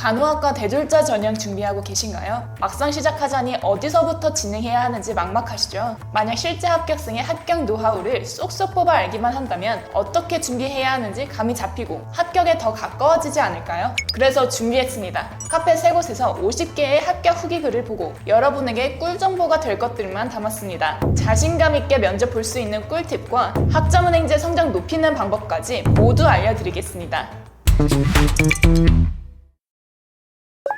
간호학과 대졸자 전형 준비하고 계신가요? 막상 시작하자니 어디서부터 진행해야 하는지 막막하시죠? 만약 실제 합격생의 합격 노하우를 쏙쏙 뽑아 알기만 한다면 어떻게 준비해야 하는지 감이 잡히고 합격에 더 가까워지지 않을까요? 그래서 준비했습니다. 카페 3곳에서 50개의 합격 후기 글을 보고 여러분에게 꿀 정보가 될 것들만 담았습니다. 자신감 있게 면접 볼 수 있는 꿀팁과 학점은행제 성적 높이는 방법까지 모두 알려드리겠습니다.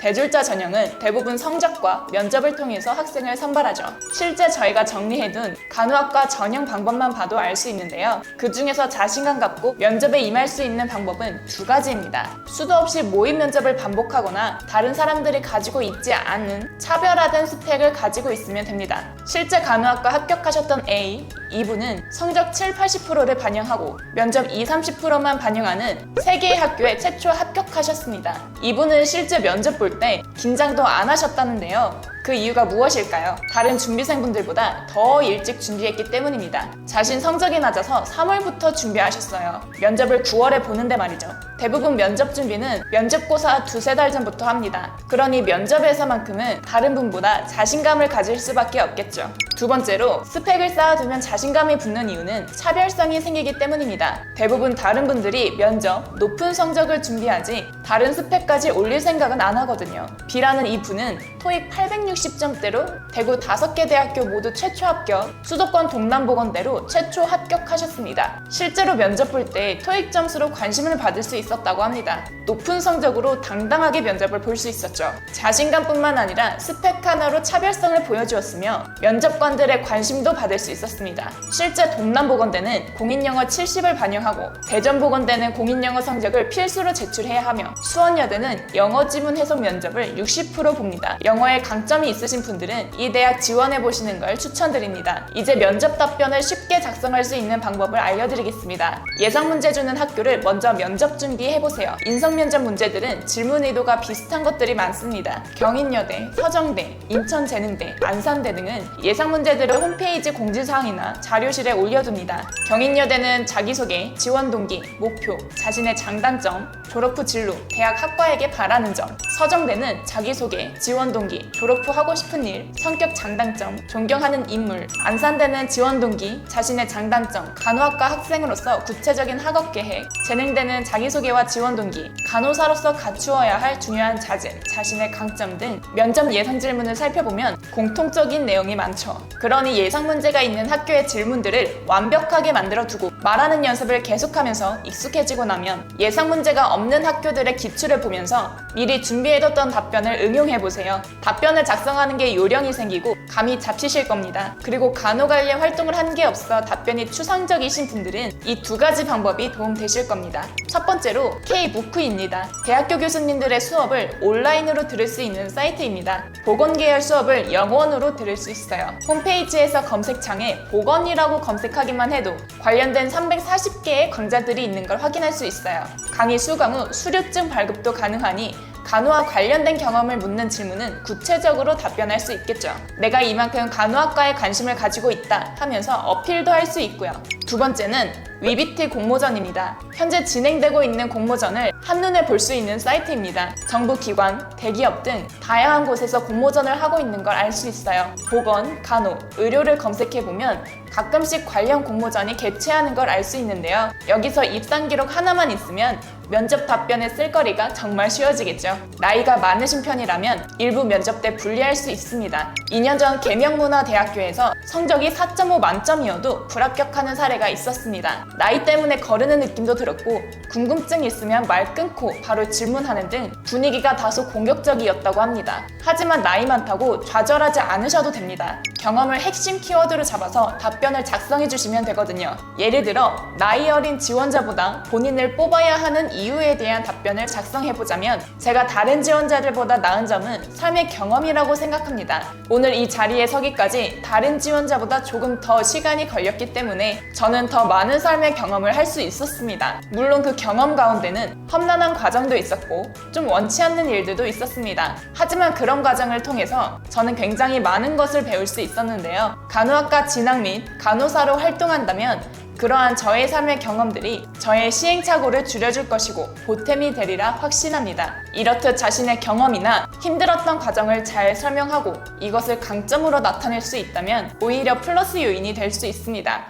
대졸자 전형은 대부분 성적과 면접을 통해서 학생을 선발하죠. 실제 저희가 정리해둔 간호학과 전형 방법만 봐도 알 수 있는데요. 그 중에서 자신감 갖고 면접에 임할 수 있는 방법은 2가지입니다. 수도 없이 모의 면접을 반복하거나 다른 사람들이 가지고 있지 않은 차별화된 스펙을 가지고 있으면 됩니다. 실제 간호학과 합격하셨던 A, 이분은 성적 7-80%를 반영하고 면접 20-30%만 반영하는 3개의 학교에 최초 합격하셨습니다. 이분은 실제 면접 볼 때 긴장도 안 하셨다는데요. 그 이유가 무엇일까요? 다른 준비생분들보다 더 일찍 준비했기 때문입니다. 자신 성적이 낮아서 3월부터 준비하셨어요. 면접을 9월에 보는데 말이죠. 대부분 면접 준비는 면접고사 2-3달 전부터 합니다. 그러니 면접에서만큼은 다른 분보다 자신감을 가질 수밖에 없겠죠. 2번째로 스펙을 쌓아두면 자신감이 붙는 이유는 차별성이 생기기 때문입니다. 대부분 다른 분들이 면접, 높은 성적을 준비하지 다른 스펙까지 올릴 생각은 안 하거든요. B라는 이 분은 토익 860점대로 대구 5개 대학교 모두 최초 합격, 수도권 동남보건대로 최초 합격하셨습니다. 실제로 면접 볼 때 토익 점수로 관심을 받을 수 있었다고 합니다. 높은 성적으로 당당하게 면접을 볼 수 있었죠. 자신감뿐만 아니라 스펙 하나로 차별성을 보여주었으며 면접관들의 관심도 받을 수 있었습니다. 실제 동남보건대는 공인영어 70을 반영하고 대전보건대는 공인영어 성적을 필수로 제출해야 하며 수원여대는 영어 지문 해석 면접을 60% 봅니다. 영어에 강점이 있으신 분들은 이 대학 지원해보시는 걸 추천드립니다. 이제 면접 답변을 쉽게 작성할 수 있는 방법을 알려드리겠습니다. 예상 문제 주는 학교를 먼저 면접 준비해보세요. 인성 면접 문제들은 질문 의도가 비슷한 것들이 많습니다. 경인여대, 서정대, 인천재능대, 안산대 등은 예상 문제들을 홈페이지 공지사항이나 자료실에 올려둡니다. 경인여대는 자기소개, 지원 동기, 목표, 자신의 장단점, 졸업 후 진로, 대학 학과에게 바라는 점. 서정대는 자기소개, 지원 동기, 졸업 후 하고 싶은 일, 성격 장단점, 존경하는 인물. 안산대는 지원 동기, 자신의 장단점, 간호학과 학생으로서 구체적인 학업 계획. 재능대는 자기소개와 지원 동기, 간호사로서 갖추어야 할 중요한 자질, 자신의 강점 등 면접 예상 질문을 살펴보면 공통적인 내용이 많죠. 그러니 예상 문제가 있는 학교의 질문들을 완벽하게 만들어두고 말하는 연습을 계속하면서 익숙해지고 나면 예상 문제가 없는 학교들의 기출을 보면서 미리 준비해뒀던 답변을 응용해보세요. 답변을 작성하는 게 요령이 생기고 감이 잡히실 겁니다. 그리고 간호 관련 활동을 한 게 없어 답변이 추상적이신 분들은 이 2가지 방법이 도움되실 겁니다. 첫 번째로 K무크입니다. 대학교 교수님들의 수업을 온라인으로 들을 수 있는 사이트입니다. 보건 계열 수업을 영원으로 들을 수 있어요. 홈페이지에서 검색창에 보건이라고 검색하기만 해도 관련된 340개의 강좌들이 있는 걸 확인할 수 있어요. 강의 수강 후 수료증 발급도 가능하니 간호와 관련된 경험을 묻는 질문은 구체적으로 답변할 수 있겠죠. 내가 이만큼 간호학과에 관심을 가지고 있다 하면서 어필도 할 수 있고요. 2번째는 위비티 공모전입니다. 현재 진행되고 있는 공모전을 한눈에 볼 수 있는 사이트입니다. 정부 기관, 대기업 등 다양한 곳에서 공모전을 하고 있는 걸 알 수 있어요. 보건, 간호, 의료를 검색해보면 가끔씩 관련 공모전이 개최하는 걸 알 수 있는데요. 여기서 입상 기록 하나만 있으면 면접 답변에 쓸 거리가 정말 쉬워지겠죠. 나이가 많으신 편이라면 일부 면접 때 불리할 수 있습니다. 2년 전 계명문화대학교에서 성적이 4.5 만점이어도 불합격하는 사례가 있었습니다. 나이 때문에 거르는 느낌도 들었고 궁금증 있으면 말 끊고 바로 질문하는 등 분위기가 다소 공격적이었다고 합니다. 하지만 나이 많다고 좌절하지 않으셔도 됩니다. 경험을 핵심 키워드로 잡아서 답변을 작성해 주시면 되거든요. 예를 들어 나이 어린 지원자보다 본인을 뽑아야 하는 이유에 대한 답변을 작성해보자면 제가 다른 지원자들보다 나은 점은 삶의 경험이라고 생각합니다. 오늘 이 자리에 서기까지 다른 지원자보다 조금 더 시간이 걸렸기 때문에 저는 더 많은 삶의 경험을 할 수 있었습니다. 물론 그 경험 가운데는 험난한 과정도 있었고 좀 원치 않는 일들도 있었습니다. 하지만 그런 과정을 통해서 저는 굉장히 많은 것을 배울 수 있었는데요. 간호학과 진학 및 간호사로 활동한다면 그러한 저의 삶의 경험들이 저의 시행착오를 줄여줄 것이고 보탬이 되리라 확신합니다. 이렇듯 자신의 경험이나 힘들었던 과정을 잘 설명하고 이것을 강점으로 나타낼 수 있다면 오히려 플러스 요인이 될 수 있습니다.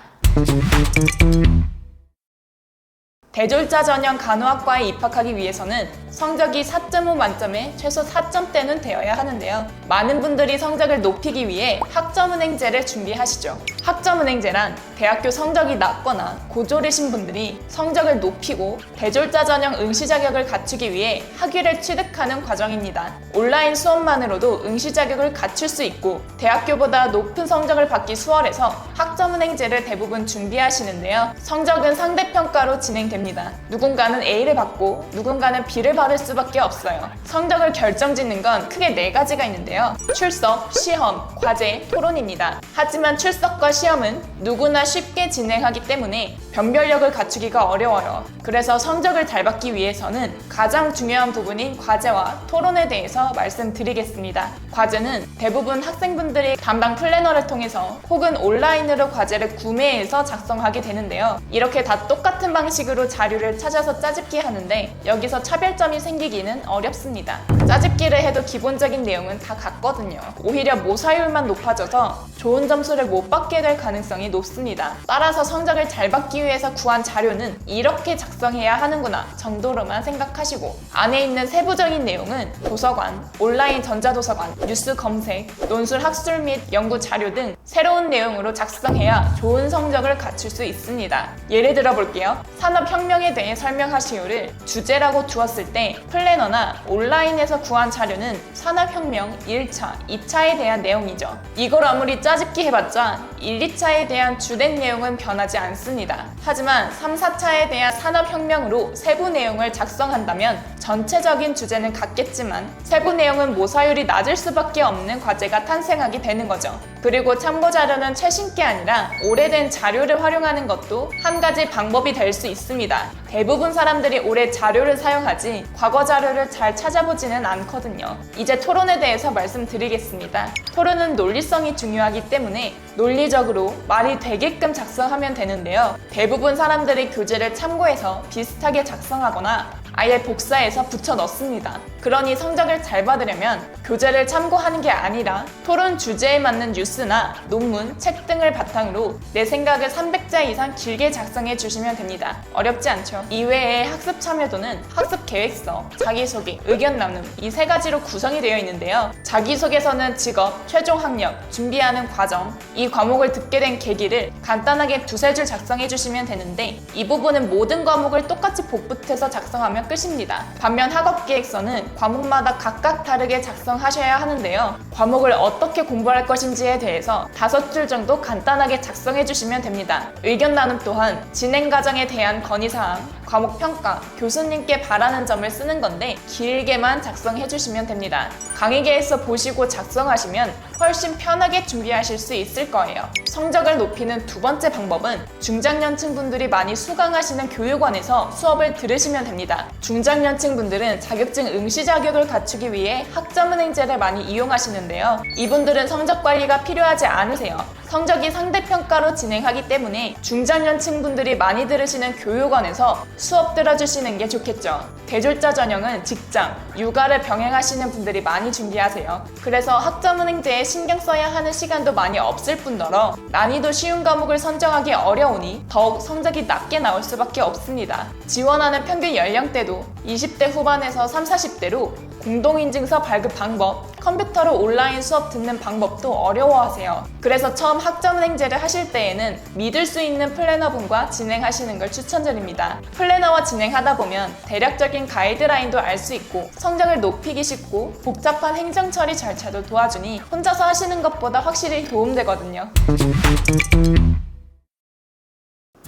대졸자 전형 간호학과에 입학하기 위해서는 성적이 4.5 만점에 최소 4점대는 되어야 하는데요. 많은 분들이 성적을 높이기 위해 학점은행제를 준비하시죠. 학점은행제란 대학교 성적이 낮거나 고졸이신 분들이 성적을 높이고 대졸자 전형 응시 자격을 갖추기 위해 학위를 취득하는 과정입니다. 온라인 수업만으로도 응시 자격을 갖출 수 있고 대학교보다 높은 성적을 받기 수월해서 학점은행제를 대부분 준비하시는데요. 성적은 상대평가로 진행됩니다. 누군가는 A를 받고 누군가는 B를 받을 수밖에 없어요. 성적을 결정짓는 건 크게 4가지가 있는데요. 출석, 시험, 과제, 토론입니다. 하지만 출석과 시험은 누구나 쉽게 진행하기 때문에 변별력을 갖추기가 어려워요. 그래서 성적을 잘 받기 위해서는 가장 중요한 부분인 과제와 토론에 대해서 말씀드리겠습니다. 과제는 대부분 학생분들이 담당 플래너를 통해서 혹은 온라인으로 과제를 구매해서 작성하게 되는데요. 이렇게 다 똑같은 방식으로 자료를 찾아서 짜집기 하는데 여기서 차별점이 생기기는 어렵습니다. 짜집기를 해도 기본적인 내용은 다 같거든요. 오히려 모사율만 높아져서 좋은 점수를 못 받게 될 가능성이 높습니다. 따라서 성적을 잘 받기 위해서 구한 자료는 이렇게 작성해야 하는구나 정도로만 생각하시고 안에 있는 세부적인 내용은 도서관, 온라인 전자도서관, 뉴스 검색, 논술 학술 및 연구 자료 등 새로운 내용으로 작성해야 좋은 성적을 갖출 수 있습니다. 예를 들어 볼게요. 산업혁명에 대해 설명하시오를 주제라고 두었을 때 플래너나 온라인에서 구한 자료는 산업혁명 1차, 2차에 대한 내용이죠. 이걸 아무리 짜집기 해봤자 1, 2차에 대한 주된 내용은 변하지 않습니다. 하지만 3, 4차에 대한 산업혁명으로 세부 내용을 작성한다면 전체적인 주제는 같겠지만 세부 내용은 모사율이 낮을 수밖에 없는 과제가 탄생하게 되는 거죠. 그리고 참고 자료는 최신 게 아니라 오래된 자료를 활용하는 것도 한 가지 방법이 될 수 있습니다. 대부분 사람들이 올해 자료를 사용하지 과거 자료를 잘 찾아보지는 않거든요. 이제 토론에 대해서 말씀드리겠습니다. 토론은 논리성이 중요하기 때문에 논리적으로 말이 되게끔 작성하면 되는데요. 대부분 사람들이 교재를 참고해서 비슷하게 작성하거나 아예 복사해서 붙여 넣습니다. 그러니 성적을 잘 받으려면 교재를 참고하는 게 아니라 토론 주제에 맞는 뉴스나 논문, 책 등을 바탕으로 내 생각을 300자 이상 길게 작성해 주시면 됩니다. 어렵지 않죠? 이외에 학습 참여도는 학습 계획서, 자기소개, 의견 나눔 이 3가지로 구성이 되어 있는데요. 자기소개서는 직업, 최종 학력, 준비하는 과정, 이 과목을 듣게 된 계기를 간단하게 2-3줄 작성해 주시면 되는데 이 부분은 모든 과목을 똑같이 복붙해서 작성하면 끝입니다. 반면 학업계획서는 과목마다 각각 다르게 작성하셔야 하는데요. 과목을 어떻게 공부할 것인지에 대해서 5줄 정도 간단하게 작성해 주시면 됩니다. 의견 나눔 또한 진행 과정에 대한 건의사항, 과목 평가, 교수님께 바라는 점을 쓰는 건데 길게만 작성해 주시면 됩니다. 강의계획서 보시고 작성하시면 훨씬 편하게 준비하실 수 있을 거예요. 성적을 높이는 2번째 방법은 중장년층 분들이 많이 수강하시는 교육원에서 수업을 들으시면 됩니다. 중장년층 분들은 자격증 응시 자격을 갖추기 위해 학점은행제를 많이 이용하시는데요. 이분들은 성적 관리가 필요하지 않으세요. 성적이 상대평가로 진행하기 때문에 중장년층 분들이 많이 들으시는 교육원에서 수업 들어주시는 게 좋겠죠. 대졸자 전형은 직장, 육아를 병행하시는 분들이 많이 준비하세요. 그래서 학점은행제에 신경 써야 하는 시간도 많이 없을 뿐더러 난이도 쉬운 과목을 선정하기 어려우니 더욱 성적이 낮게 나올 수밖에 없습니다. 지원하는 평균 연령대도 20대 후반에서 30, 40대로 공동인증서 발급 방법, 컴퓨터로 온라인 수업 듣는 방법도 어려워하세요. 그래서 처음 학점은행제를 하실 때에는 믿을 수 있는 플래너분과 진행하시는 걸 추천드립니다. 플래너와 진행하다 보면 대략적인 가이드라인도 알 수 있고 성적을 높이기 쉽고 복잡한 행정 처리 절차도 도와주니 혼자서 하시는 것보다 확실히 도움되거든요.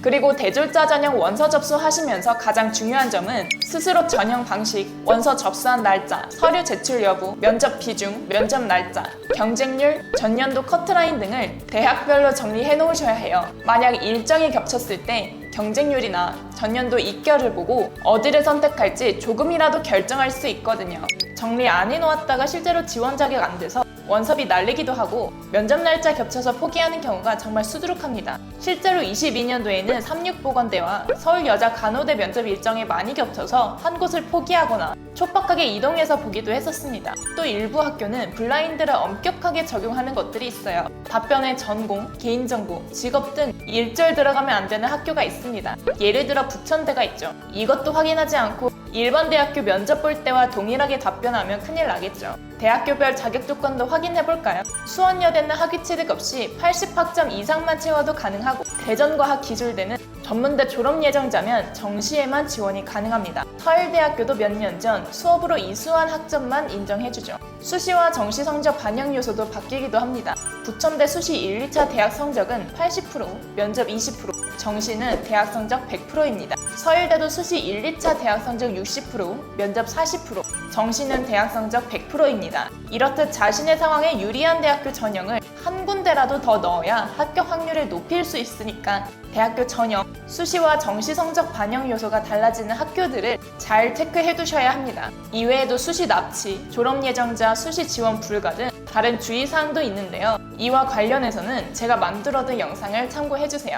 그리고 대졸자 전형 원서 접수하시면서 가장 중요한 점은 스스로 전형 방식, 원서 접수한 날짜, 서류 제출 여부, 면접 비중, 면접 날짜, 경쟁률, 전년도 커트라인 등을 대학별로 정리해 놓으셔야 해요. 만약 일정이 겹쳤을 때 경쟁률이나 전년도 입결을 보고 어디를 선택할지 조금이라도 결정할 수 있거든요. 정리 안 해놓았다가 실제로 지원 자격 안 돼서 원섭이 날리기도 하고 면접 날짜 겹쳐서 포기하는 경우가 정말 수두룩합니다. 실제로 22년도에는 삼육보건대와 서울여자간호대 면접 일정이 많이 겹쳐서 한 곳을 포기하거나 촉박하게 이동해서 보기도 했었습니다. 또 일부 학교는 블라인드를 엄격하게 적용하는 것들이 있어요. 답변에 전공, 개인정보, 직업 등 일절 들어가면 안 되는 학교가 있습니다. 예를 들어 부천대가 있죠. 이것도 확인하지 않고 일반 대학교 면접 볼 때와 동일하게 답변하면 큰일 나겠죠. 대학교별 자격 조건도 확인해볼까요? 수원여대는 학위 취득 없이 80학점 이상만 채워도 가능하고 대전과학기술대는 전문대 졸업 예정자면 정시에만 지원이 가능합니다. 서울대학교도 몇 년 전 수업으로 이수한 학점만 인정해주죠. 수시와 정시 성적 반영 요소도 바뀌기도 합니다. 부천대 수시 1, 2차 대학 성적은 80%, 면접 20%, 정시는 대학 성적 100%입니다. 서울대도 수시 1, 2차 대학 성적 60%, 면접 40%, 정시는 대학 성적 100%입니다. 이렇듯 자신의 상황에 유리한 대학교 전형을 한 군데라도 더 넣어야 합격 확률을 높일 수 있으니까 대학교 전형, 수시와 정시 성적 반영 요소가 달라지는 학교들을 잘 체크해 두셔야 합니다. 이외에도 수시 납치, 졸업 예정자 수시 지원 불가 등 다른 주의사항도 있는데요. 이와 관련해서는 제가 만들어둔 영상을 참고해주세요.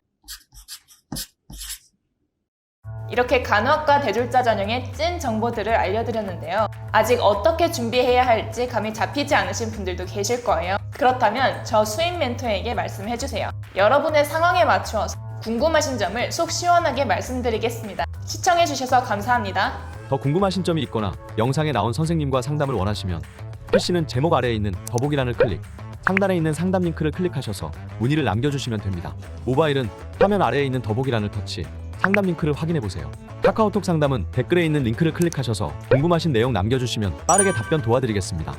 이렇게 간호학과 대졸자 전형의 찐 정보들을 알려드렸는데요. 아직 어떻게 준비해야 할지 감이 잡히지 않으신 분들도 계실 거예요. 그렇다면 저 수임 멘토에게 말씀해주세요. 여러분의 상황에 맞추어서 궁금하신 점을 속 시원하게 말씀드리겠습니다. 시청해주셔서 감사합니다. 더 궁금하신 점이 있거나 영상에 나온 선생님과 상담을 원하시면 PC는 제목 아래에 있는 더보기란을 클릭, 상단에 있는 상담 링크를 클릭하셔서 문의를 남겨주시면 됩니다. 모바일은 화면 아래에 있는 더보기란을 터치, 상담 링크를 확인해보세요. 카카오톡 상담은 댓글에 있는 링크를 클릭하셔서 궁금하신 내용 남겨주시면 빠르게 답변 도와드리겠습니다.